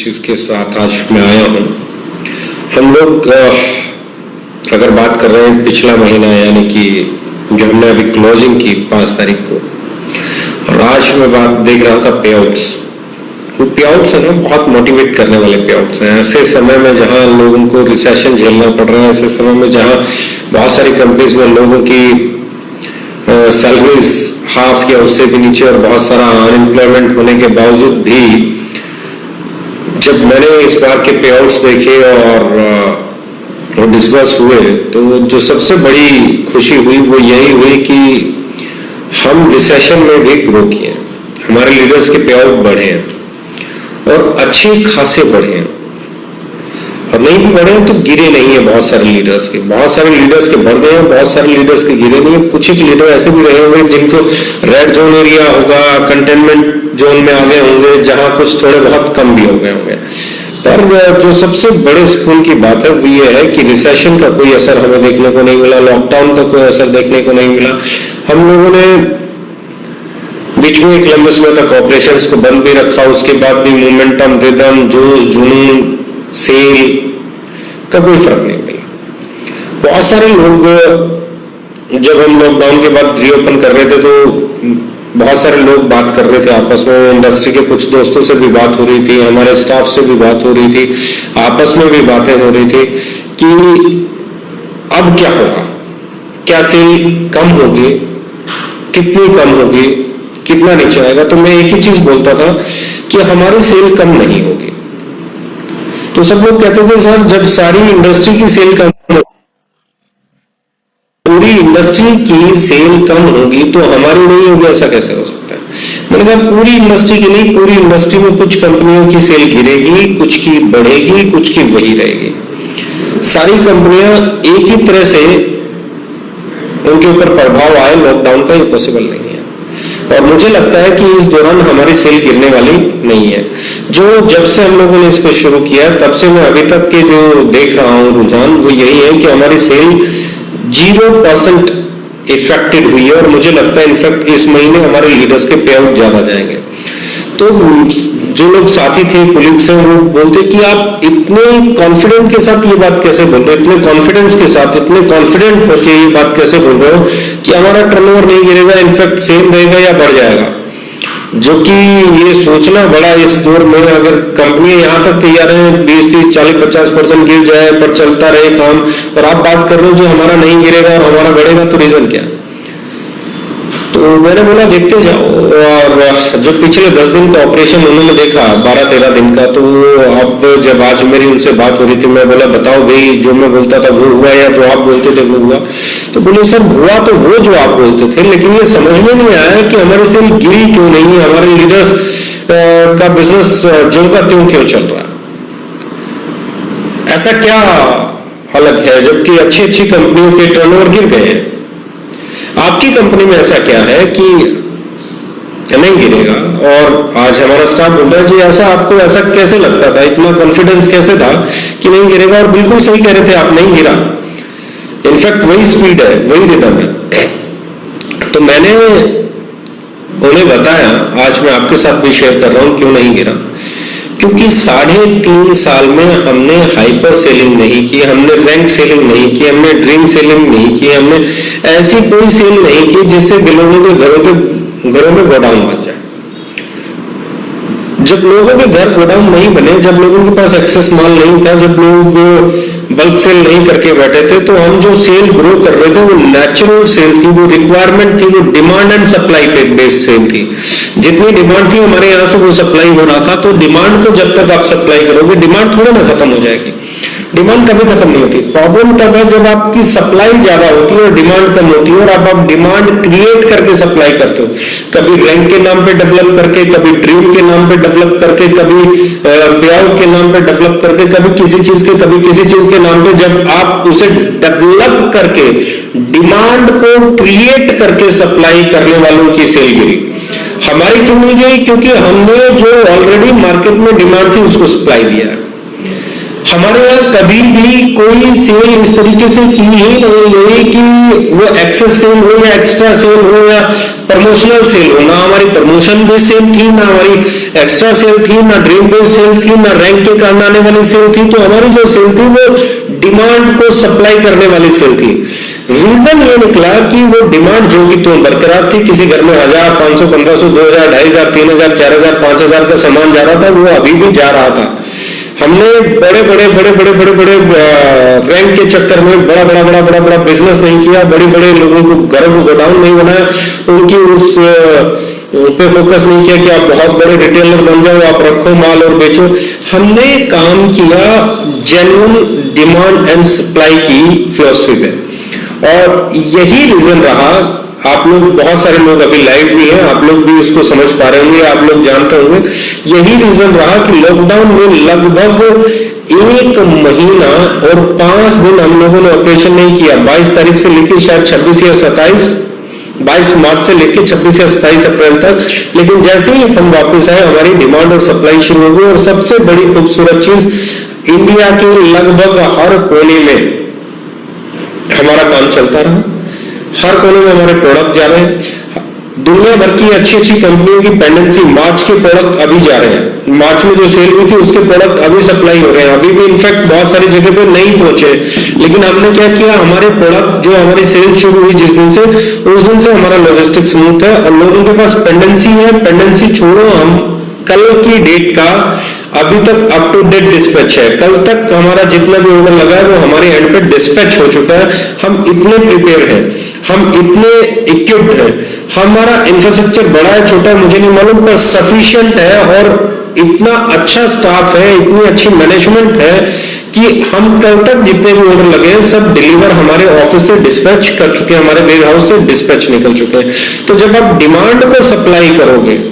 चीज के साथ आज मैं आया हूँ। हम लोग अगर बात कर रहे हैं पिछला महीना, यानी कि जो हमने अभी क्लोजिंग की 5 तारीख को, और आज मैं बात देख रहा था पे आउट्स। वो पे आउट्स है ना, बहुत मोटिवेट करने वाले पे आउट्स हैं। ऐसे समय में जहां लोगों को रिसेशन झेलना पड़ रहा है, ऐसे समय में जहां बहुत सारी कंपनीज में लोगों की सैलरीज हाफ या उससे भी नीचे और बहुत सारा अनएम्प्लॉयमेंट होने के बावजूद भी जब मैंने इस बार के पे आउट्स देखे और डिस्बर्स हुए, तो जो सबसे बड़ी खुशी हुई वो यही हुई कि हम रिसेशन में भी ग्रो किए, हमारे लीडर्स के पे आउट बढ़े हैं और अच्छे खासे बढ़े हैं। और नहीं भी बढ़े तो गिरे नहीं है। बहुत सारे लीडर्स के बढ़ गए हैं, बहुत सारे लीडर्स के गिरे नहीं है। कुछ एक लीडर ऐसे भी रहे होंगे जिनको रेड जोन एरिया होगा, कंटेनमेंट जोन में आ गए होंगे, जहां कुछ थोड़े बहुत कम भी हो गए होंगे। पर जो सबसे बड़े सुकून की बात है वो ये है कि रिसेशन का कोई असर हमें देखने को नहीं मिला, लॉकडाउन का कोई असर देखने को नहीं मिला। हम लोगों ने बीच में एक लंबे समय तक ऑपरेशंस को बंद भी रखा, उसके बाद भी मोमेंटम, रिदम, जोश, जुनून, सेल का कोई फर्क नहीं मिला। बहुत सारे लोग जब हम लॉकडाउन के बाद रीओपन कर रहे थे तो बहुत सारे लोग बात कर रहे थे आपस में। इंडस्ट्री के कुछ दोस्तों से भी बात हो रही थी, हमारे स्टाफ से भी बात हो रही थी, आपस में भी बातें हो रही थी कि अब क्या होगा, क्या सेल कम होगी, कितनी कम होगी, कितना नीचे आएगा। तो मैं एक ही चीज बोलता था कि हमारी सेल कम नहीं होगी। तो सब लोग कहते थे सर जब सारी इंडस्ट्री की सेल कम, पूरी इंडस्ट्री की सेल कम होगी तो हमारी नहीं होगी, ऐसा कैसे हो सकता है। मैंने कहा पूरी इंडस्ट्री की नहीं, पूरी इंडस्ट्री में कुछ कंपनियों की सेल गिरेगी, कुछ की बढ़ेगी, कुछ की वही रहेगी। सारी कंपनियां एक ही तरह से उनके ऊपर प्रभाव आए लॉकडाउन का, ये पॉसिबल नहीं है। और मुझे लगता है कि इस दौरान हमारी सेल गिरने वाली नहीं है। जो जब से हम लोगों ने इसको शुरू किया तब से मैं अभी तक के जो देख रहा हूं रुझान, वो यही है कि हमारी सेल 0% इफेक्टेड हुई है। और मुझे लगता है इनफैक्ट इस महीने हमारे लीडर्स के पे आउट ज्यादा जाएंगे। तो जो लोग साथी थे, कोलीग्स हैं, वो बोलते कि आप इतने कॉन्फिडेंट के साथ ये बात कैसे बोल रहे हो, इतने कॉन्फिडेंस के साथ, इतने कॉन्फिडेंट होकर ये बात कैसे बोल रहे हो कि हमारा टर्नओवर नहीं गिरेगा, इनफैक्ट सेम रहेगा या बढ़ जाएगा। जो कि ये सोचना बड़ा, इस दौर में अगर कंपनी यहां तक तैयार है 20, 30, 40, 50% गिर जाए पर चलता रहे काम, और आप बात कर रहे हो जो हमारा नहीं गिरेगा और हमारा बढ़ेगा, तो रीजन क्या। तो मैंने बोला देखते जाओ। और जो पिछले 10 दिन का ऑपरेशन उन्होंने देखा, 12-13 दिन का, तो अब जब आज मेरी उनसे बात हो रही थी, मैं बोला बताओ भाई जो मैं बोलता था वो हुआ या जो आप बोलते थे वो हुआ। तो बोले सर हुआ तो वो जो आप बोलते थे, लेकिन ये समझ में नहीं आया कि हमारी सेल गिरी क्यों नहीं है, हमारे लीडर्स का बिजनेस जो का त्यों क्यों चल रहा है, ऐसा क्या अलग है, जबकि अच्छी अच्छी कंपनियों के टर्नओवर गिर गए हैं। आपकी कंपनी में ऐसा क्या है कि नहीं गिरेगा। और आज हमारा स्टाफ बोल रहा है जी ऐसा आपको ऐसा कैसे लगता था, इतना कॉन्फिडेंस कैसे था कि नहीं गिरेगा। और बिल्कुल सही कह रहे थे आप, नहीं गिरा। इनफैक्ट वही स्पीड है, वही रिदम है। तो मैंने उन्हें बताया, आज मैं आपके साथ भी शेयर कर रहा हूं क्यों नहीं गिरा। क्योंकि 3.5 साल में हमने हाइपर सेलिंग नहीं की, हमने रैंक सेलिंग नहीं की, हमने ड्रीम सेलिंग नहीं की, हमने ऐसी कोई सेल नहीं की जिससे लोगों के घरों में गोडाउन बन जाए। जब लोगों के घर गोडाउन नहीं बने, जब लोगों के पास एक्सेस माल नहीं था, जब लोग बल्क सेल नहीं करके बैठे थे, तो हम जो सेल ग्रो कर रहे थे वो नेचुरल सेल थी, वो रिक्वायरमेंट थी, वो डिमांड एंड सप्लाई पे बेस्ड सेल थी। जितनी डिमांड थी हमारे यहाँ से वो सप्लाई हो रहा था। तो डिमांड को जब तक आप सप्लाई करोगे, डिमांड थोड़ा ना खत्म हो जाएगी, डिमांड कभी खत्म नहीं होती। प्रॉब्लम तब है जब आपकी सप्लाई ज्यादा होती है और डिमांड कम होती है, और अब आप डिमांड क्रिएट करके सप्लाई करते हो, कभी रैंक के नाम पे डेवलप करके, कभी ड्रीम के नाम पे डेवलप करके, कभी पे आउट के नाम पे डेवलप करके, कभी किसी चीज के, कभी किसी चीज के नाम पे। जब आप उसे डेवलप करके, डिमांड को क्रिएट करके सप्लाई करने वालों की सेल गिरी। हमारी क्यों नहीं गई? क्योंकि हमने जो ऑलरेडी मार्केट में डिमांड थी उसको सप्लाई दिया है। हमारे यहाँ कभी भी कोई सेल इस तरीके से की ही नहीं है कि वो एक्सेस सेल हो या एक्स्ट्रा सेल हो या प्रमोशनल सेल हो। ना हमारी प्रमोशन बेस्ड सेल थी, ना हमारी एक्स्ट्रा सेल थी, ना ड्रीम बेस्ड सेल थी, ना रैंक के कारण आने वाली सेल थी। तो हमारी जो सेल थी वो डिमांड को सप्लाई करने वाली सेल थी। रीजन ये निकला कि वो डिमांड जो भी तो बरकरार थी। किसी घर में 1000, 500, 1500, 2000, 2500, 3000, 4000, 5000 का सामान जा रहा था, वो अभी भी जा रहा था। हमने बड़े रैंक के चक्कर में बड़ा बिजनेस नहीं किया, बड़े लोगों को गर्व गोडाउन नहीं बनाया, उनकी उस पे फोकस नहीं किया कि आप बहुत बड़े रिटेलर बन जाओ, आप रखो माल और बेचो। हमने काम किया जेन्युइन डिमांड एंड सप्लाई की फिलॉसफी पे, और यही रीजन रहा। आप लोग, बहुत सारे लोग अभी लाइव भी हैं, आप लोग भी उसको समझ पा रहे होंगे, आप लोग जानते होंगे, यही रीजन रहा कि लॉकडाउन में लगभग 1 महीना और 5 दिन हम लोगों ने ऑपरेशन नहीं किया। 22 तारीख से लेकर शायद 26 या 27, 22 मार्च से लेकर 26 या 27 अप्रैल तक। लेकिन जैसे ही हम वापस आए, हमारी डिमांड और सप्लाई शुरू हो गई। और सबसे बड़ी खूबसूरत चीज, इंडिया के लगभग हर कोने में हमारा काम चलता रहा, हर कोने में हमारे प्रोडक्ट जा रहे हैं। दुनिया भर की अच्छी कंपनियों की पेंडेंसी, मार्च के प्रोडक्ट अभी जा रहे हैं। मार्च में जो सेल हुई थी उसके प्रोडक्ट अभी सप्लाई हो रहे हैं, अभी भी इनफैक्ट बहुत सारी जगह पे नहीं पहुंचे। लेकिन हमने क्या किया, हमारे प्रोडक्ट जो हमारी सेल शुरू हुई जिस दिन से, उस दिन से हमारा लॉजिस्टिक स्मूथ है और लोगों के पास पेंडेंसी है। पेंडेंसी छोड़ो, हम कल की डेट का अभी तक अप टू डेट डिस्पैच है। कल तक हमारा जितना भी ऑर्डर लगा है वो हमारे एंड पे डिस्पैच हो चुका है। हम इतने प्रिपेयर हैं, हम इतने इक्विप्ड हैं, हमारा इंफ्रास्ट्रक्चर बड़ा है छोटा है मुझे नहीं मालूम, पर सफिशिएंट है। और इतना अच्छा स्टाफ है, इतनी अच्छी मैनेजमेंट है कि हम कल तक जितने भी ऑर्डर लगे हैं सब डिलीवर हमारे ऑफिस से डिस्पैच कर चुके हैं, हमारे वेयर हाउस से डिस्पैच निकल चुके हैं। तो जब आप डिमांड को सप्लाई करोगे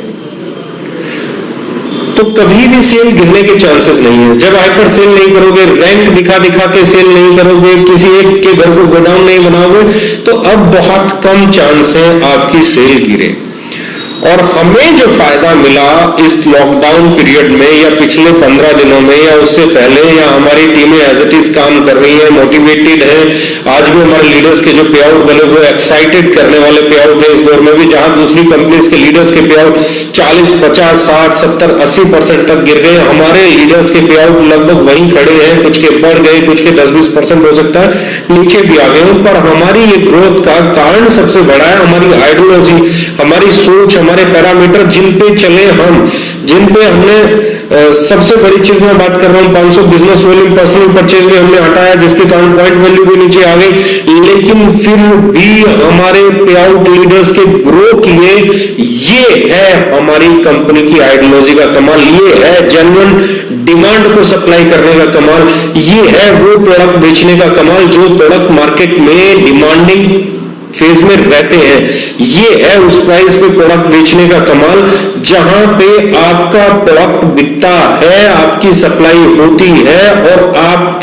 तो कभी भी सेल गिरने के चांसेस नहीं है। जब हाइपर सेल नहीं करोगे, रैंक दिखा के सेल नहीं करोगे, किसी एक के घर को गोडाउन नहीं बनाओगे, तो अब बहुत कम चांस है आपकी सेल गिरे। और हमें जो फायदा मिला इस लॉकडाउन पीरियड में या पिछले 15 दिनों में या उससे पहले, या हमारी टीमें एज इट इज काम कर रही है, मोटिवेटेड है। आज भी हमारे लीडर्स के जो पे आउट बने वो एक्साइटेड करने वाले पे आउट है इस दौर में भी, जहां दूसरी कंपनीज के लीडर्स के पे आउट 40, 50, 60, 70, 80% तक गिर गए, हमारे लीडर्स के पे आउट लगभग वहीं खड़े हैं। कुछ के बढ़ गए, कुछ के 10-20% हो सकता है नीचे भी आ गए। पर हमारी ये ग्रोथ का कारण सबसे बड़ा है हमारी आइडियोलॉजी, हमारी सोच, हमारे पैरामीटर जिन पे चले हम, जिन पे हमने सबसे बड़ी चीज में बात कर रहा हूं, 500 बिजनेस वॉल्यूम पर्सनल परचेज भी हमने हटाया, जिसके कारण पॉइंट वैल्यू भी नीचे आ गई। लेकिन फिर भी हमारे पे आउट लीडर्स के ग्रो किए। ये है हमारी कंपनी की आइडियोलॉजी का कमाल, ये है जेन्युइन डिमांड को सप्लाई करने का कमाल, ये है वो प्रोडक्ट बेचने का कमाल जो प्रोडक्ट मार्केट में डिमांडिंग फेज में रहते हैं। ये है उस प्राइस पे प्रोडक्ट बेचने का कमाल जहां पे आपका प्रोडक्ट बिकता है, आपकी सप्लाई होती है और आप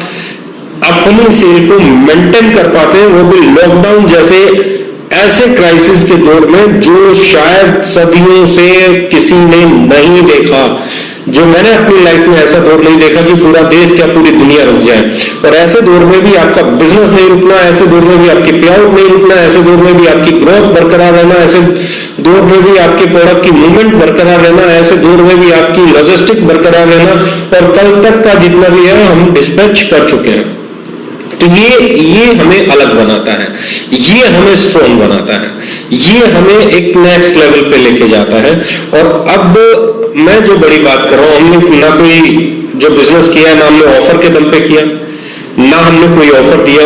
अपनी सेल को मेंटेन कर पाते हैं, वो भी लॉकडाउन जैसे ऐसे क्राइसिस के दौर में जो शायद सदियों से किसी ने नहीं देखा। जो मैंने अपनी लाइफ में ऐसा दौर नहीं देखा कि पूरा देश क्या पूरी दुनिया रुक जाए। और ऐसे दौर में भी आपका बिजनेस नहीं रुकना, ऐसे दौर में भी आपकी पे आउट नहीं रुकना, ऐसे दौर में भी आपकी ग्रोथ बरकरार रहना, ऐसे दौर में भी आपके प्रोडक्ट की मूवमेंट बरकरार रहना, ऐसे दौर में भी आपकी लॉजिस्टिक बरकरार रहना। और कल तक का जितना भी है हम डिस्पैच कर चुके हैं। तो ये हमें अलग बनाता है, ये हमें स्ट्रॉन्ग बनाता है, ये हमें एक नेक्स्ट लेवल पे लेके जाता है। और अब मैं जो बड़ी बात कर रहा हूं, हमने ना कोई जो बिजनेस किया ना हमने ऑफर के दम पे किया, ना हमने कोई ऑफर दिया।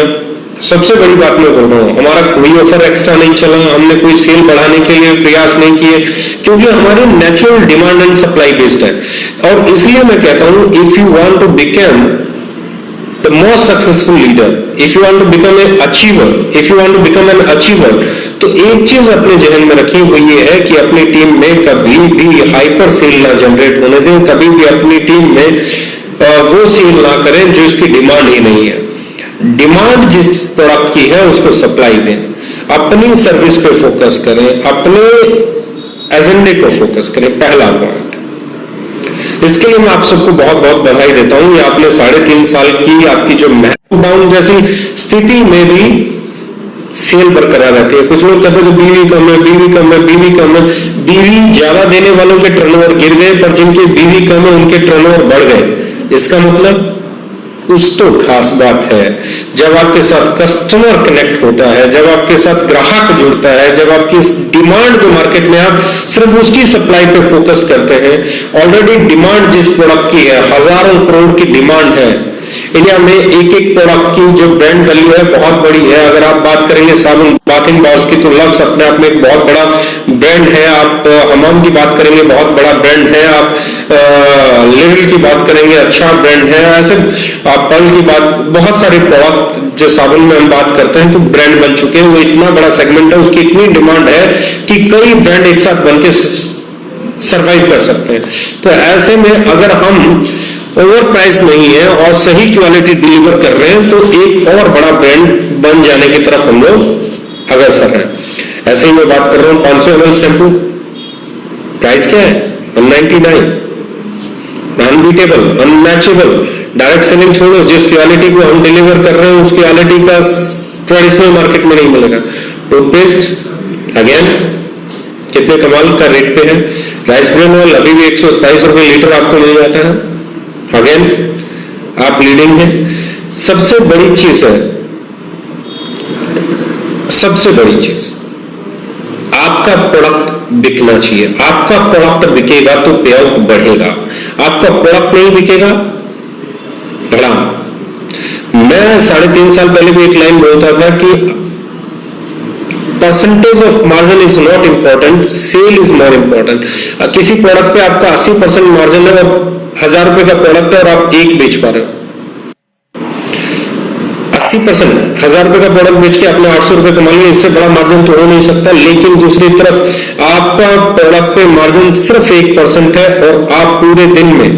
सबसे बड़ी बात मैं बोल रहा हूं, हमारा कोई ऑफर एक्स्ट्रा नहीं चला, हमने कोई सेल बढ़ाने के लिए प्रयास नहीं किए, क्योंकि हमारी natural demand and supply based है। और इसलिए मैं कहता हूं, if you want to become the most successful leader, if you want to become an achiever, if you want to become an achiever, तो एक चीज अपने जहन में रखिए, वो ये है कि अपनी टीम में कभी भी हाइपर सेल ना जनरेट होने दें, कभी भी अपनी टीम में वो सेल ना करें जो इसकी डिमांड ही नहीं है। डिमांड जिस प्रोडक्ट की है उसको सप्लाई दें, अपनी सर्विस पे फोकस करें, अपने एजेंडे को फोकस करें, पहला पॉइंट। इसके लिए मैं आप सबको बहुत बहुत बधाई देता हूं। ये आपने 3.5 साल की आपकी जो डाउन जैसी स्थिति में भी सेल बरकरार रहती है। कुछ लोग कहते हैं बीवी कम है, बीवी कम है, बीवी कम है। बीवी ज्यादा देने वालों के टर्नओवर गिर गए, पर जिनके बीवी कम है उनके टर्नओवर बढ़ गए। इसका मतलब कुछ तो खास बात है। जब आपके साथ कस्टमर कनेक्ट होता है, जब आपके साथ ग्राहक जुड़ता है, जब आपकी डिमांड जो मार्केट में आप सिर्फ उसकी सप्लाई पे फोकस करते हैं। ऑलरेडी डिमांड जिस प्रोडक्ट की है, हजारों करोड़ की डिमांड है। इंडिया में एक एक प्रोडक्ट की जो ब्रांड वैल्यू है बहुत बड़ी है। अगर आप बात करेंगे साबुन बाथिंग बार्स की तो लक्स अपने आप में एक बहुत बड़ा ब्रांड है। आप हमाम की बात करेंगे, बहुत बड़ा ब्रांड है। आप लेवल की बात करेंगे, अच्छा ब्रांड है। ऐसे आप पर्ल की बात, बहुत सारे प्रोडक्ट जो साबुन में हम बात करते हैं तो ब्रांड बन चुके हैं। वो इतना बड़ा सेगमेंट है, उसकी इतनी डिमांड है कि कई ब्रांड एक साथ बनके सरवाइव कर सकते हैं। तो ऐसे में अगर हम ओवर प्राइस नहीं है और सही क्वालिटी डिलीवर कर रहे हैं तो एक और बड़ा ब्रांड बन जाने की तरफ हम लोग अग्रसर हैं। ऐसे ही मैं बात कर रहा हूं 500 ml शैंपू, प्राइस क्या है 199, अनबीटेबल, अनमैचेबल। डायरेक्ट सेलिंग छोड़ो, जिस क्वालिटी को हम डिलीवर कर रहे हैं उस क्वालिटी का ट्रेडिशनल मार्केट में नहीं मिलेगा। टूथपेस्ट अगेन कितने कमाल का रेट पे है। राइस ब्रान ऑयल अभी भी 127 रुपए लीटर आपको मिल जाता है। अगेन आप लीडिंग है। सबसे बड़ी चीज है, सबसे बड़ी चीज आपका प्रोडक्ट बिकना चाहिए। आपका प्रोडक्ट बिकेगा तो पे आउट बढ़ेगा। आपका प्रोडक्ट नहीं बिकेगा बढ़ा। मैं 3.5 साल पहले भी एक लाइन बोलता था कि percentage of margin is not important, sale is more important. किसी प्रोडक्ट पे आपका 80% मार्जिन है और 1000 रुपए का प्रोडक्ट है और आप एक बेच पा रहे हो। 80% 1000 रुपए का प्रोडक्ट बेच के आपने 800 रुपए कमा लिए, इससे बड़ा मार्जिन तो हो नहीं सकता। लेकिन दूसरी तरफ आपका प्रोडक्ट पे मार्जिन सिर्फ 1% है और आप पूरे दिन में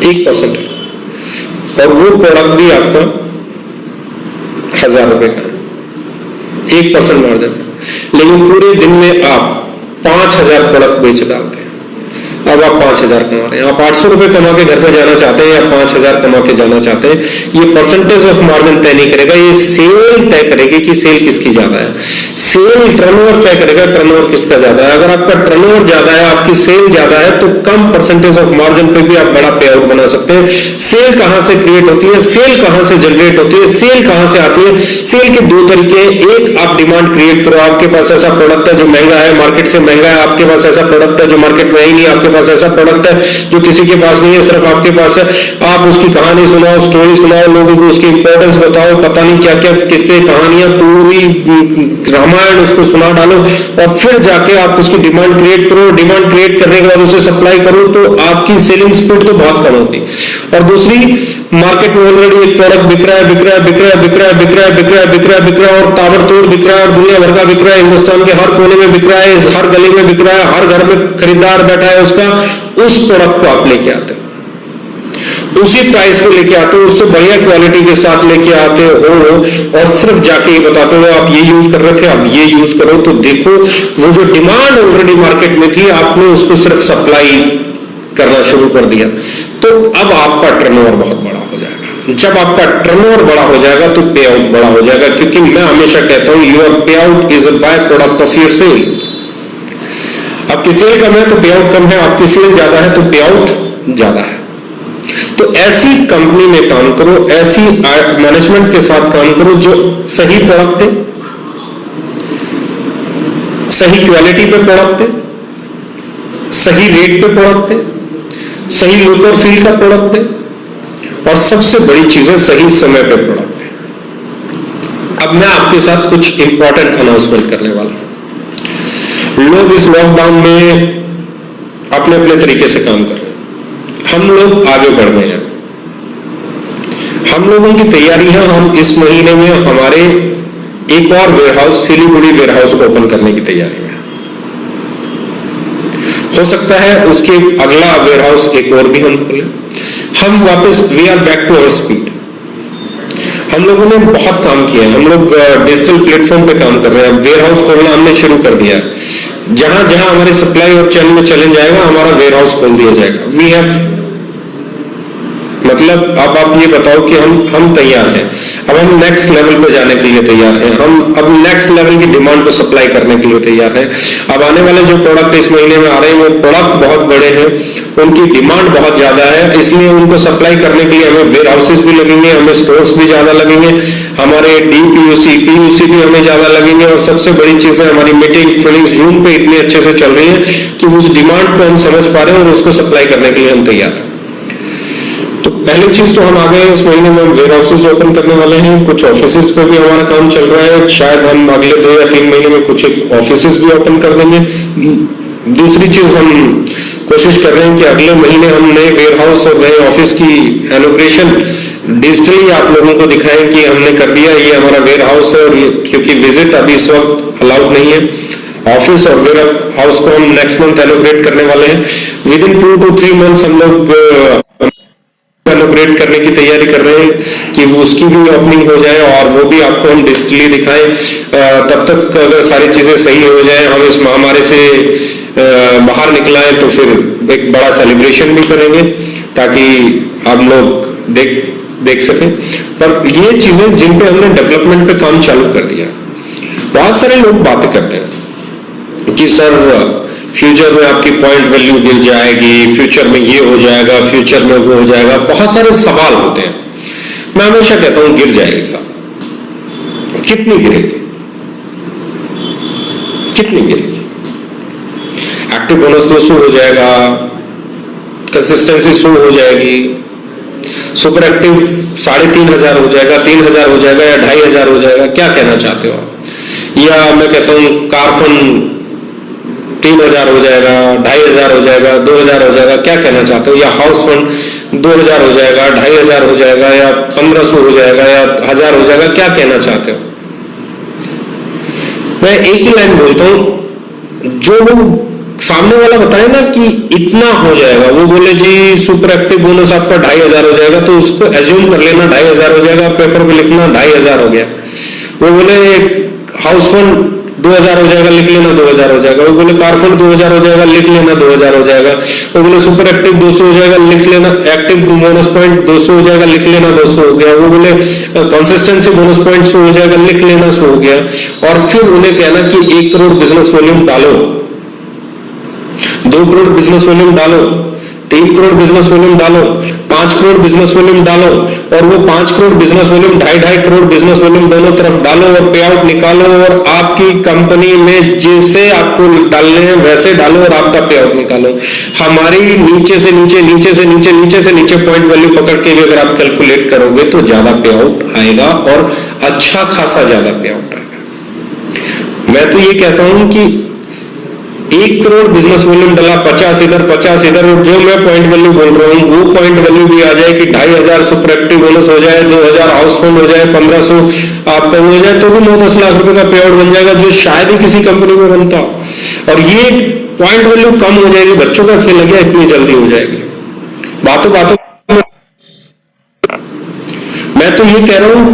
1% है और वो प्रोडक्ट भी आपका 1000 रुपए का 1% मार्जिन। लेकिन पूरे दिन में आप 5000 प्रोडक्ट बेच डालते हैं। अब आप 5000 कमा रहे हैं। आप 800 रुपए कमा के घर पे जाना चाहते हैं या 5000 कमा के जाना चाहते हैं। ये परसेंटेज ऑफ मार्जिन तय नहीं करेगा, ये सेल तय करेगी कि सेल किसकी ज्यादा है। सेल टर्नओवर तय करेगा टर्नओवर किसका ज्यादा है। अगर आपका टर्नओवर ज्यादा है, आपकी सेल ज्यादा है तो कम परसेंटेज ऑफ मार्जिन पे भी आप बड़ा पे आउट बना सकते हैं। सेल कहां से क्रिएट होती है, सेल कहां से जनरेट होती है, सेल कहां से आती है। सेल के दो तरीके, एक आप डिमांड क्रिएट करो। आपके पास ऐसा प्रोडक्ट है जो महंगा है, मार्केट से महंगा है। आपके पास ऐसा प्रोडक्ट है जो मार्केट में ही नहीं, आपके पास ऐसा प्रोडक्ट है जो किसी के पास नहीं है, सिर्फ आपके पास है। आप उसकी कहानी सुनाओ, स्टोरी सुनाओ, लोगों को उसकी इंपॉर्टेंस बताओ, पता नहीं क्या क्या किस्से कहानियां, पूरी रामायण उसको सुना डालो और फिर जाके आप उसकी डिमांड क्रिएट करो। डिमांड क्रिएट करने के बाद उसे सप्लाई करो तो आपकी सेलिंग स्पीड तो बहुत कम होती। और दूसरी, मार्केट में ऑलरेडी एक प्रोडक्ट बिक रहा है, बिक रहा है, बिक रहा है, बिक रहा है, बिक रहा है, बिक रहा है, बिक रहा है, बिक रहा है और ताबड़तोड़ बिक रहा है और दुनिया भर का बिक रहा है। हिंदुस्तान के हर कोने में बिक रहा है, हर गली में बिक रहा है, हर घर में खरीदार बैठा है उसका। उस प्रोडक्ट को आप लेके आते हो, उसी प्राइस पे लेके आते हो, उससे बढ़िया क्वालिटी के साथ लेके आते हो और सिर्फ जाके ये बताते हो आप ये यूज कर रहे थे, आप ये यूज करो। तो देखो वो जो डिमांड ऑलरेडी मार्केट में थी, आपने उसको सिर्फ सप्लाई करना शुरू कर दिया। तो अब आपका टर्नओवर बहुत बड़ा हो जाएगा। जब आपका टर्नओवर बड़ा हो जाएगा तो पे आउट बड़ा हो जाएगा। क्योंकि मैं हमेशा कहता हूं your pay out is a by product of your sale. आपकी सेल कम है तो पे आउट कम है, आपकी सेल ज्यादा है तो पे आउट ज्यादा है। तो ऐसी कंपनी में काम करो, ऐसी मैनेजमेंट के साथ काम करो जो सही प्रोडक्ट दे, सही क्वालिटी पे प्रोडक्ट दे, सही रेट पे प्रोडक्ट दे, सही लुक और फील का प्रोडक्ट दे और सबसे बड़ी चीज है सही समय पे प्रोडक्ट दे। अब मैं आपके साथ कुछ इंपॉर्टेंट अनाउंसमेंट करने वाला हूं। लोग इस लॉकडाउन में अपने अपने तरीके से काम कर रहे हैं। हम लोग आगे बढ़ गए हैं। हम लोगों की तैयारी है, हम इस महीने में हमारे एक और वेयरहाउस, सिलीगुड़ी वेयरहाउस को ओपन करने की तैयारी में। हो सकता है उसके अगला वेयरहाउस एक और भी हम खोलें। हम वापस we are back to our speed. हम लोगों ने बहुत काम किया है। हम लोग डिजिटल प्लेटफॉर्म पे काम कर रहे हैं। वेयरहाउस खोलना हमने शुरू कर दिया है। जहां जहां हमारे सप्लाई और चैन में चैलेंज आएगा हमारा वेयर हाउस खोल दिया जाएगा। वी हैव, मतलब अब आप ये बताओ कि हम तैयार हैं, अब हम नेक्स्ट लेवल पे जाने के लिए तैयार हैं, हम अब नेक्स्ट लेवल की डिमांड को सप्लाई करने के लिए तैयार हैं। अब आने वाले जो प्रोडक्ट इस महीने में आ रहे हैं वो प्रोडक्ट बहुत बड़े हैं, उनकी डिमांड बहुत ज्यादा है, इसलिए उनको सप्लाई करने के लिए हमें वेयर हाउसेस भी लगेंगे, हमें स्टोर्स भी ज्यादा लगेंगे, हमारे डीपीयूसी पीयूसी भी हमें ज्यादा लगेंगे, और सबसे बड़ी चीज है हमारी मीटिंग फीलिंग्स जून पे इतने अच्छे से चल रही है कि उस डिमांड को हम समझ पा रहे हैं और उसको सप्लाई करने के लिए हम तैयार हैं। तो पहली चीज तो हम आ गए, इस महीने में हम वेयर हाउसेस ओपन करने वाले हैं, कुछ ऑफिसेस पे भी हमारा काम चल रहा है, शायद हम अगले 2 या 3 महीने में कुछ एक ऑफिसेस भी ओपन कर देंगे। दूसरी चीज हम कोशिश कर रहे हैं कि अगले महीने हम नए वेयर हाउस और नए ऑफिस की इनॉग्रेशन डिजिटली आप लोगों को दिखाएं कि हमने कर दिया, ये हमारा वेयर हाउस है, और ये क्योंकि विजिट अभी इस वक्त अलाउड नहीं है, ऑफिस और वेयर हाउस को हम नेक्स्ट मंथ इनॉग्रेट करने वाले हैं। विद इन 2 to 3 मंथ्स हम लोग इनॉग्रेट करने की तैयारी कर रहे हैं कि वो उसकी भी ओपनिंग हो जाए और वो भी आपको हम डिजिटली दिखाएं। तब तक अगर सारी चीजें सही हो जाए, हम इस महामारी से बाहर निकलाए, तो फिर एक बड़ा सेलिब्रेशन भी करेंगे ताकि आप लोग देख सकें। पर ये चीजें जिन पे हमने डेवलपमेंट पे काम चालू कर दिया, बहुत सारे लोग बातें करते हैं कि सर फ्यूचर में आपकी पॉइंट वैल्यू गिर जाएगी, फ्यूचर में ये हो जाएगा, फ्यूचर में वो हो जाएगा, बहुत सारे सवाल होते हैं। मैं हमेशा कहता हूं गिर जाएगी साहब। कितनी गिरेगी, कितनी गिरेगी? एक्टिव बोनस 200 हो जाएगा, कंसिस्टेंसी 100 हो जाएगी, सुपर एक्टिव 3500 हो जाएगा, 3000 हो जाएगा या 2500 हो जाएगा, क्या कहना चाहते हो आप? या मैं कहता हूं कार फंड 3000 हो जाएगा, 2500 हो जाएगा, 2000 हो जाएगा, क्या कहना चाहते हो? या हाउस फंड 2000 हो जाएगा, 2500 हो जाएगा, या 1500 हो जाएगा, या 1000 हो जाएगा, क्या कहना चाहते हो? मैं एक ही लाइन बोलता हूं, जो सामने वाला बताए ना कि इतना हो जाएगा, वो बोले जी सुपर एक्टिव बोनस आपका 2500 हो जाएगा, तो उसको एज्यूम कर लेना 2500 हो जाएगा, पेपर पे लिखना 2500 हो गया। वो बोले हाउस फंड 2000 हो जाएगा, लिख लेना 2000 हो जाएगा। वो बोले कार फंड 2000 हो जाएगा, लिख लेना 2000 हो जाएगा। वो बोले सुपर एक्टिव 200 हो जाएगा, लिख लेना, एक्टिव बोनस पॉइंट 200 हो जाएगा, लिख लेना 200 हो गया। वो बोले कंसिस्टेंसी बोनस पॉइंट 100 हो जाएगा, लिख लेना 100 हो गया। और फिर उन्हें कहना कि 1 करोड़ बिजनेस वॉल्यूम डालो, 2 करोड़ बिजनेस वॉल्यूम डालो, 3 करोड़ बिजनेस वॉल्यूम डालो, 5 करोड़ बिजनेस वॉल्यूम डालो, और वो 5 crore business volume 2.5 crore business volume दोनों तरफ डालो और पे आउट निकालो, और आपकी कंपनी में जैसे आपको डालने हैं वैसे डालो और आपका पे आउट निकालो। हमारी नीचे से नीचे, नीचे से नीचे, नीचे से नीचे पॉइंट वैल्यू पकड़ के भी अगर आप कैलकुलेट करोगे तो ज्यादा पे आउट आएगा, और अच्छा खासा ज्यादा पे आउट आएगा। मैं तो ये कहता हूं कि 1 करोड़ बिजनेस वॉल्यूम डाला, 50 इधर 50 इधर, और जो मैं पॉइंट वैल्यू बोल रहा हूं वो पॉइंट वैल्यू भी आ जाए कि 2500 सुपर एक्टिव बोनस हो जाए, 2000 हाउस फंड हो जाए, 1500 आपका हो जाए, तो भी 9-10 लाख रुपए का पे आउट बन जाएगा, जो शायद ही किसी कंपनी में बनता। और ये पॉइंट वैल्यू कम हो जाएगी, बच्चों का खेल लग गया, इतनी जल्दी हो जाएगी। बातों बातों मैं तो ये कह रहा हूं,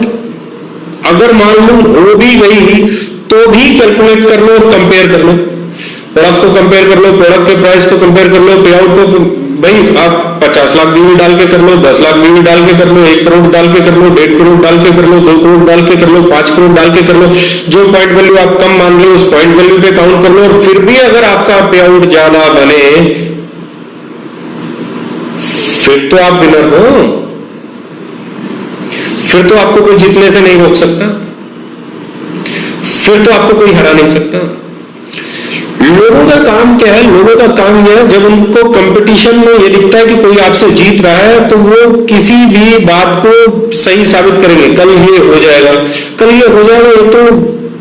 अगर मान लो हो भी गई तो भी कैलकुलेट कर लो और कंपेयर कर लो, प्रोडक्ट को कंपेयर कर लो, प्रोडक्ट के प्राइस को कंपेयर कर लो, पे आउट को, भाई आप 50 लाख भी डाल के कर लो, 10 लाख भी डाल के कर लो, 1 करोड़ डाल के कर लो, 1.5 करोड़ डाल के कर लो, 2 करोड़ डाल के कर लो, 5 करोड़ डाल के कर लो, जो पॉइंट वैल्यू आप कम मान लो उस पॉइंट वैल्यू पे काउंट कर लो, और फिर भी अगर आपका पे आउट ज्यादा बने फिर तो आप विनर हो, फिर तो आपको कोई जीतने से नहीं रोक सकता, फिर तो आपको कोई हरा नहीं सकता। लोगों का काम क्या है? लोगों का काम यह है, जब उनको कंपटीशन में ये दिखता है कि कोई आपसे जीत रहा है, तो वो किसी भी बात को सही साबित करेंगे। कल ये हो जाएगा, कल ये हो जाएगा, ये तो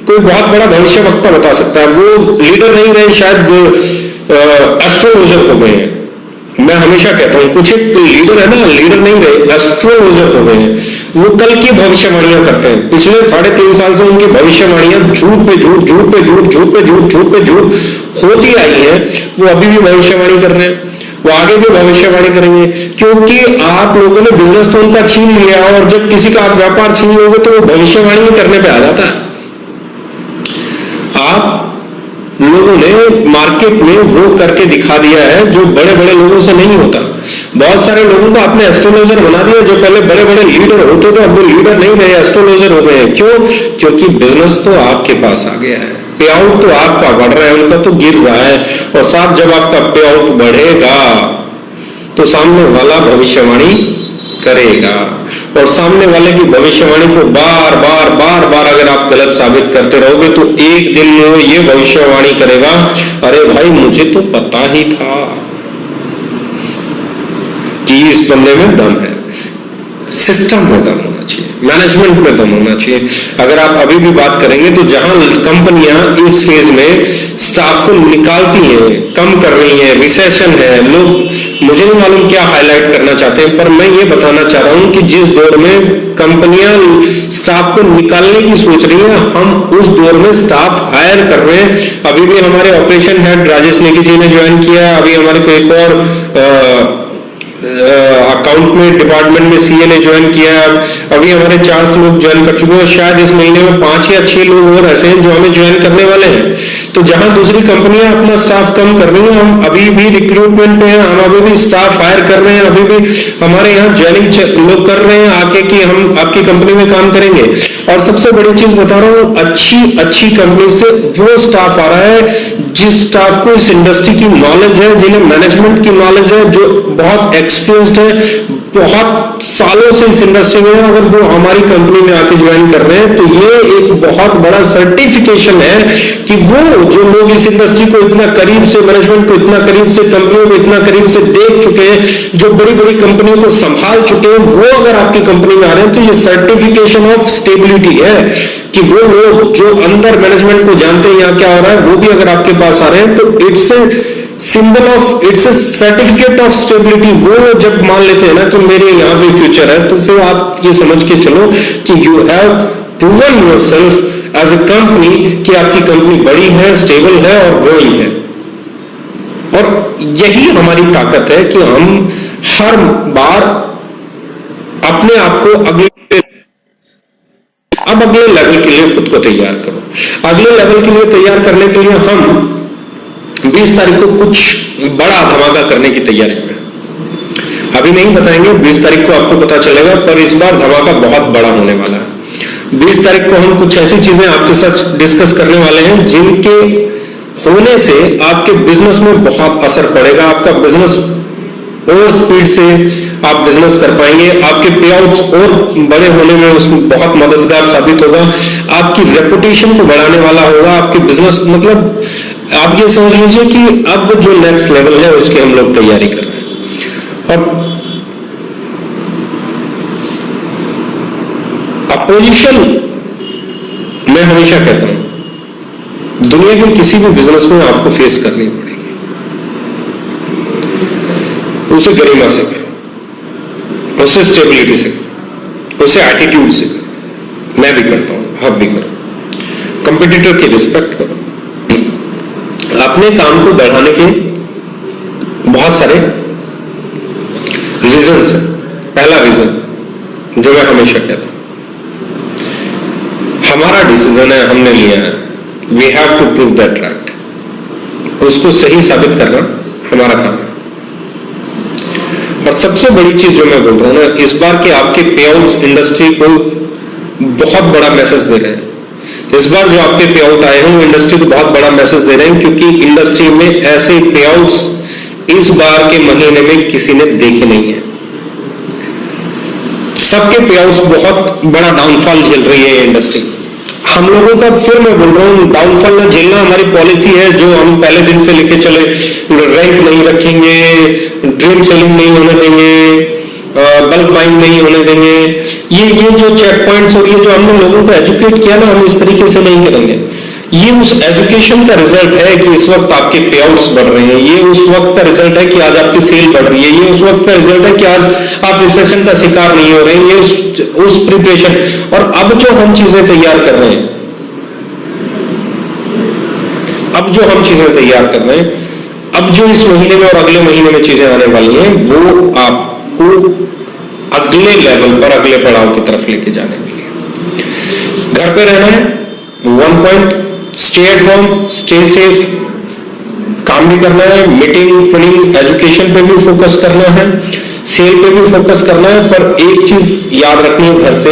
कोई बहुत बड़ा भविष्य वक्ता बता सकता है। वो लीडर नहीं रहे, शायद एस्ट्रोलॉजर हो गए हैं। मैं हमेशा कहता हूं कुछ एक लीडर है ना, लीडर नहीं रहे, एस्ट्रोलॉजर हो गए हैं। वो कल की भविष्यवाणियां करते हैं। पिछले 3.5 साल से उनकी भविष्यवाणियां झूठ पे झूठ, झूठ पे झूठ, झूठ पे झूठ, झूठ पे झूठ होती आई है। वो अभी भी भविष्यवाणी कर रहे हैं, वो आगे भी भविष्यवाणी करेंगे, क्योंकि आप लोगों ने बिजनेस तो उनका छीन लिया, और जब किसी का आप व्यापार छीन लोगे तो वो भविष्यवाणी करने पे आ जाता है। आप लोगों ने मार्केट में वो करके दिखा दिया है जो बड़े बड़े लोगों से नहीं होता। बहुत सारे लोगों को आपने एस्ट्रोलॉजर बना दिया, जो पहले बड़े बड़े लीडर होते थे अब वो लीडर नहीं रहे, एस्ट्रोलॉजर हो गए। क्यों? क्योंकि बिजनेस तो आपके पास आ गया है, पे आउट तो आपका बढ़ रहा है, उनका तो गिर रहा है। और साथ जब आपका पे आउट बढ़ेगा तो सामने वाला भविष्यवाणी करेगा, और सामने वाले की भविष्यवाणी को बार बार बार बार अगर आप गलत साबित करते रहोगे तो एक दिन वो ये भविष्यवाणी करेगा, अरे भाई मुझे तो पता ही था कि इस बंदे में दम है। सिस्टम में दम होना चाहिए, मैनेजमेंट में दम होना चाहिए। अगर आप अभी भी बात करेंगे तो जहां कंपनियां इस फेज में स्टाफ को निकालती हैं, कम कर रही हैं, रिसेशन है, लोग मुझे नहीं मालूम क्या हाईलाइट करना चाहते हैं, पर मैं ये बताना चाह रहा हूं कि जिस दौर में कंपनियां स्टाफ को निकालने की सोच रही हैं, हम उस दौर में स्टाफ हायर कर रहे हैं। अभी भी हमारे ऑपरेशन हेड राजेश नेगी जी ने ज्वाइन किया है, अभी हमारे को एक और अकाउंट में डिपार्टमेंट में सीए ने ज्वाइन किया है, अभी हमारे 4 लोग ज्वाइन कर चुके हैं, शायद इस महीने में 5 या 6 लोग और ऐसे हैं जो हमें ज्वाइन करने वाले हैं। तो जहां दूसरी कंपनियां अपना स्टाफ कम कर रही हैं, हम अभी भी रिक्रूटमेंट पे हैं, हम अभी भी स्टाफ हायर कर रहे हैं, अभी भी हमारे यहाँ ज्वाइनिंग लोग कर रहे हैं आके कि हम आपकी कंपनी में काम करेंगे। और सबसे बड़ी चीज बता रहा हूँ, अच्छी कंपनी से वो स्टाफ आ रहा है जिस स्टाफ को इस इंडस्ट्री की नॉलेज है, जिन्हें मैनेजमेंट की नॉलेज है, जो बहुत एक्सपीरियंस्ड है, बहुत सालों से इस इंडस्ट्री में है। अगर वो हमारी कंपनी में आके ज्वाइन कर रहे हैं तो ये एक बहुत बड़ा सर्टिफिकेशन है कि वो जो लोग इस इंडस्ट्री को इतना करीब से, मैनेजमेंट को इतना करीब से, कंपनियों को इतना करीब से देख चुके हैं, जो बड़ी बड़ी कंपनियों को संभाल चुके हैं, वो अगर आपकी कंपनी में आ रहे हैं तो ये सर्टिफिकेशन ऑफ स्टेबिलिटी है कि वो लोग जो अंदर मैनेजमेंट को जानते हैं यहाँ क्या हो रहा है, वो भी अगर आपके पास आ रहे हैं तो it's symbol of, it's A certificate of stability. वो जब मान लेते हैं ना तो मेरे यहाँ भी फ्यूचर है, तो फिर आप ये समझ के चलो कि you have proven yourself as a company कि आपकी कंपनी बड़ी है, स्टेबल है और ग्रोइंग है। और यही हमारी ताकत है कि हम हर बार अपने आप को अगले लेवल के लिए खुद को तैयार करो। अगले लेवल के लिए तैयार करने के लिए हम 20 तारीख को कुछ बड़ा धमाका करने की तैयारी में, अभी नहीं बताएंगे, 20 तारीख को आपको पता चलेगा, पर इस बार धमाका बहुत बड़ा होने वाला है। 20 तारीख को हम कुछ ऐसी चीजें आपके साथ डिस्कस करने वाले हैं जिनके होने से आपके बिजनेस में बहुत असर पड़ेगा। आपका बिजनेस और स्पीड से आप बिजनेस कर पाएंगे, आपके पे आउट्स और बड़े होने में उसमें बहुत मददगार साबित होगा, आपकी रेपुटेशन को बढ़ाने वाला होगा, आपके बिजनेस, मतलब आप ये समझ लीजिए कि अब जो नेक्स्ट लेवल है उसकी हम लोग तैयारी कर रहे हैं। और अपोजिशन, मैं हमेशा कहता हूं दुनिया के किसी भी बिजनेस में आपको फेस करनी पड़ेगी, उसे गरिमा से करो, उसे स्टेबिलिटी से करो, उसे एटीट्यूड से करो। मैं भी करता हूं, आप भी करो। कंपटीटर की रिस्पेक्ट करो। अपने काम को बढ़ाने के बहुत सारे रीजंस हैं। पहला रीजन जो मैं हमेशा कहता हूं, हमारा डिसीजन है, हमने लिया है, we have to prove that right. उसको सही साबित करना हमारा काम है। और सबसे बड़ी चीज जो मैं बोल रहा हूं ना, इस बार के आपके पे आउट्स इंडस्ट्री को बहुत बड़ा मैसेज दे रहे हैं। इस बार जो आपके पे आउट आए हैं वो इंडस्ट्री को बहुत बड़ा मैसेज दे रहे हैं, क्योंकि इंडस्ट्री में ऐसे पे आउट्स इस बार के महीने में किसी ने देखे नहीं है। सबके पे आउट्स बहुत बड़ा डाउनफॉल झेल रही है इंडस्ट्री। हम लोगों का, फिर मैं बोल रहा हूँ, डाउनफॉल न झेलना हमारी पॉलिसी है, जो हम पहले दिन से लेके चले। रैंक नहीं रखेंगे, ड्रीम सेलिंग नहीं होने देंगे, बल्क बाइंग नहीं होने देंगे। ये जो चेक पॉइंट्स और ये जो हमने लोगों को एजुकेट किया ना, हम इस तरीके से नहीं करेंगे। ये उस एजुकेशन का रिजल्ट है कि इस वक्त आपके पे आउट्स बढ़ रहे हैं। ये उस वक्त का रिजल्ट है कि आज आपकी सेल बढ़ रही है। ये उस वक्त का रिजल्ट है कि आज आप रिसेशन का शिकार नहीं हो रहे हैं। ये उस प्रिपरेशन। और अब जो हम चीजें तैयार कर रहे हैं, अब जो इस महीने में और अगले महीने में चीजें आने वाली हैं, वो आपको अगले लेवल पर, अगले पड़ाव की तरफ लेके जाने के लिए। घर पे रहना है, 1 point, stay at home, stay safe, काम भी करना है, मीटिंग ट्रेनिंग एजुकेशन पे भी फोकस करना है, सेल पे भी फोकस करना है, पर एक चीज याद रखनी है, घर से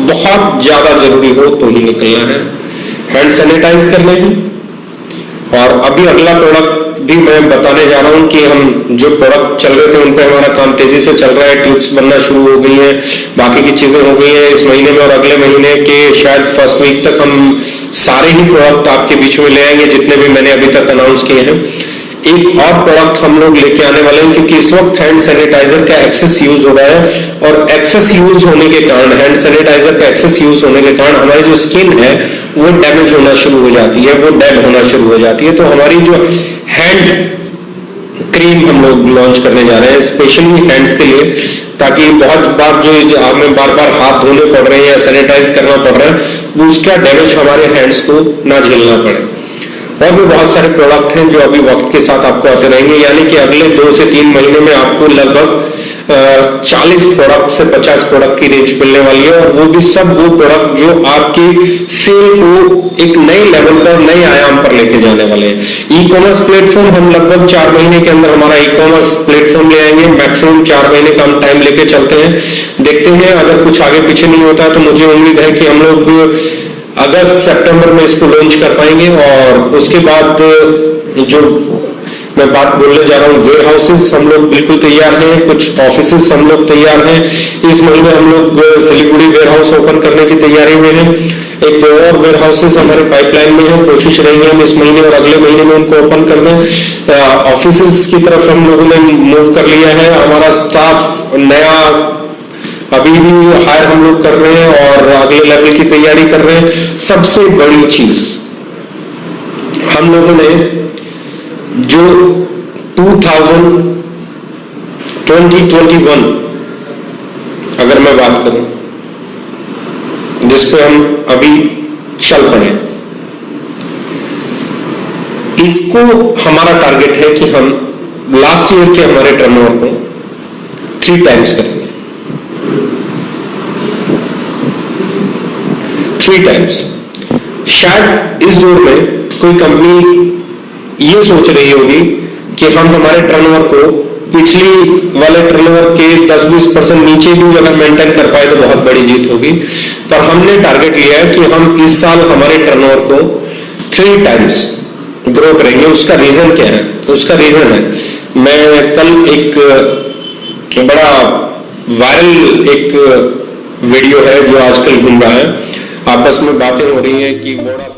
बहुत ज्यादा जरूरी हो तो ही निकलना है, हैंड सैनिटाइज करने हैं। और अभी अगला प्रोडक्ट भी मैं बताने जा रहा हूं कि हम जो प्रोडक्ट चल रहे थे उन पे हमारा काम तेजी से चल रहा है, ट्यूब्स बनना शुरू हो गई है, बाकी की चीजें हो गई है। इस महीने में और अगले महीने के शायद फर्स्ट वीक तक हम सारे ही प्रोडक्ट आपके बीच में ले आएंगे जितने भी मैंने अभी तक अनाउंस किए हैं। एक और प्रोडक्ट हम लोग लेके आने वाले हैं, क्योंकि इस वक्त हैंड सैनिटाइजर का एक्सेस यूज हो रहा है, और एक्सेस यूज होने के कारण, हैंड सैनिटाइजर का एक्सेस यूज होने के कारण हमारी जो स्किन है वो डैमेज होना शुरू हो जाती है, वो डेड होना शुरू हो जाती है। तो हमारी जो हैंड क्रीम हम लोग लॉन्च करने जा रहे हैं स्पेशली हैंड्स के लिए, ताकि बहुत बार जो हमें बार बार हाथ धोने पड़ रहे हैं या सैनिटाइज करना पड़ रहा है, वो उसका डैमेज हमारे हैंड्स को ना झेलना पड़े। और भी बहुत सारे प्रोडक्ट हैं जो अभी वक्त के साथ आपको आते रहेंगे, यानी कि अगले 2 से 3 महीने में आपको लगभग 40 प्रोडक्ट से 50 प्रोडक्ट की रेंज मिलने वाली है, और वो भी सब वो प्रोडक्ट जो आपकी सेल को एक नए लेवल पर, नए आयाम पर लेके जाने वाले हैं। ई कॉमर्स प्लेटफॉर्म हम लगभग 4 महीने के अंदर हमारा ई कॉमर्स प्लेटफॉर्म ले आएंगे, मैक्सिमम 4 महीने का हम टाइम लेके चलते हैं। देखते हैं अगर कुछ आगे पीछे नहीं होता है तो मुझे उम्मीद है कि हम लोग अगस्त सितंबर में इसको लॉन्च कर पाएंगे। और उसके बाद जो मैं बात बोलने जा रहा हूँ, वेयर हाउसेस हम लोग बिल्कुल तैयार हैं, कुछ ऑफिसेस हम लोग तैयार हैं। इस महीने हम लोग सिलीगुड़ी वेयर हाउस ओपन करने की तैयारी में हैं। 1-2 और वेयर हाउसेस हमारे पाइपलाइन में है, कोशिश रहेंगे हम इस महीने और अगले महीने में उनको ओपन कर दें। ऑफिसेस की तरफ हम लोगों ने मूव कर लिया है, हमारा स्टाफ नया अभी भी हायर हम लोग कर रहे हैं और अगले लेवल की तैयारी कर रहे हैं। सबसे बड़ी चीज हम लोगों ने जो 2021 अगर मैं बात करूं, जिसपे हम अभी चल पड़े, इसको हमारा टारगेट है कि हम लास्ट ईयर के हमारे टर्नओवर को 3 टाइम्स करेंगे, 3 टाइम्स। शायद इस दौर में कोई कंपनी ये सोच रही होगी कि हम हमारे टर्नओवर को पिछली वाले टर्नओवर के 10-20% नीचे भी अगर मेंटेन कर पाए तो बहुत बड़ी जीत होगी। पर हमने टारगेट लिया है कि हम इस साल हमारे टर्नओवर को 3 टाइम्स ग्रो करेंगे। उसका रीजन क्या है? उसका रीजन है, मैं कल एक बड़ा वायरल एक वीडियो है जो आजकल घूम रहा है, आपस में बातें हो रही है कि वोडाफोन